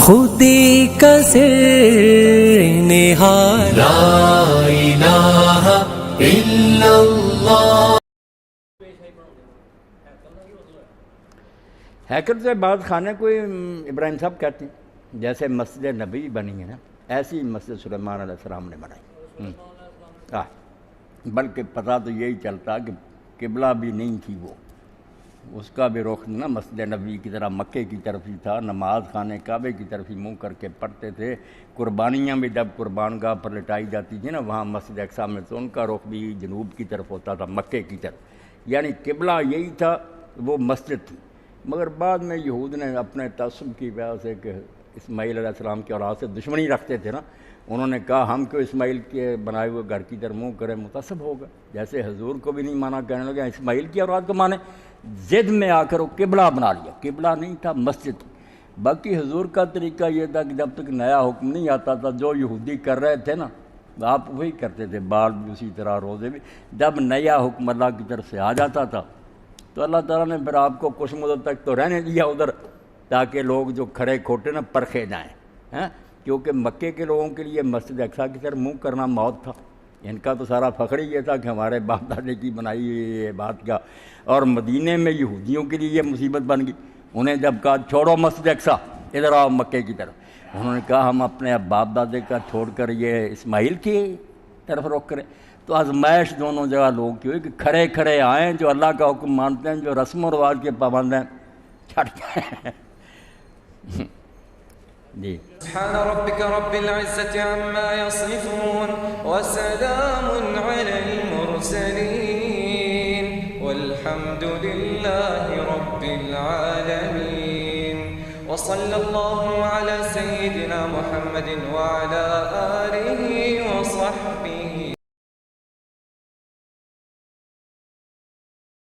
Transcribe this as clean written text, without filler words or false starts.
خودی کا سر نہاد لا الہ الا اللہ۔ ہیکل سے بعض خانے کو ابراہیم صاحب کہتے ہیں، جیسے مسجد نبی بنی ہے نا، ایسی مسجد سلیمان علیہ السلام نے بنائی۔ بلکہ پتہ تو یہی چلتا کہ قبلہ بھی نہیں تھی، وہ اس کا بھی رخ نا مسجد نبی کی طرح مکے کی طرف ہی تھا، نماز خانے کعبے کی طرف ہی منہ کر کے پڑھتے تھے، قربانیاں بھی جب قربان گاہ پر لٹائی جاتی تھی نا وہاں مسجد اقصیٰ میں، تو ان کا رخ بھی جنوب کی طرف ہوتا تھا، مکے کی طرف، یعنی قبلہ یہی تھا، وہ مسجد تھی۔ مگر بعد میں یہود نے اپنے تعصب کی وجہ سے کہ اسماعیل علیہ السلام کی اولاد سے دشمنی رکھتے تھے نا، انہوں نے کہا ہم کیوں اسماعیل کے بنائے ہوئے گھر کی طرف منہ کریں، متعصب ہوگا، جیسے حضور کو بھی نہیں مانا، کہنے لگے اسماعیل کی اولاد کو مانے، ضد میں آ کر وہ قبلہ بنا لیا، قبلہ نہیں تھا مسجد تھی۔ باقی حضور کا طریقہ یہ تھا کہ جب تک نیا حکم نہیں آتا تھا، جو یہودی کر رہے تھے نا آپ وہی کرتے تھے، بال بھی اسی طرح، روزے بھی، جب نیا حکم اللہ کی طرف سے آ جاتا تھا تو اللہ تعالیٰ نے پھر آپ کو کچھ مدت تک تو رہنے دیا ادھر، تاکہ لوگ جو کھڑے کھوٹے نا پرکھے جائیں، کیونکہ مکے کے لوگوں کے لیے مسجد اقصیٰ کی طرف منہ کرنا موت تھا، ان کا تو سارا فخر ہی یہ تھا کہ ہمارے باپ دادے کی بنائی یہ بات کیا، اور مدینے میں یہودیوں کے لیے یہ مصیبت بن گئی۔ انہیں جب کہا چھوڑو مسجد اقصیٰ، ادھر آؤ مکے کی طرف، انہوں نے کہا ہم اپنے باپ دادے کا چھوڑ کر یہ اسماعیل کی طرف رخ کریں، تو آزمائش دونوں جگہ لوگوں کی ہوئی کہ کھڑے کھڑے آئیں، جو اللہ کا حکم مانتے ہیں، جو رسم و رواج کے پابند ہیں، چھٹ جائیں۔ جی سبحان ربك رب العزة عما يصفون وسلام على المرسلين والحمد لله رب العالمين وصلى الله على سيدنا محمد وعلى آله وصحبه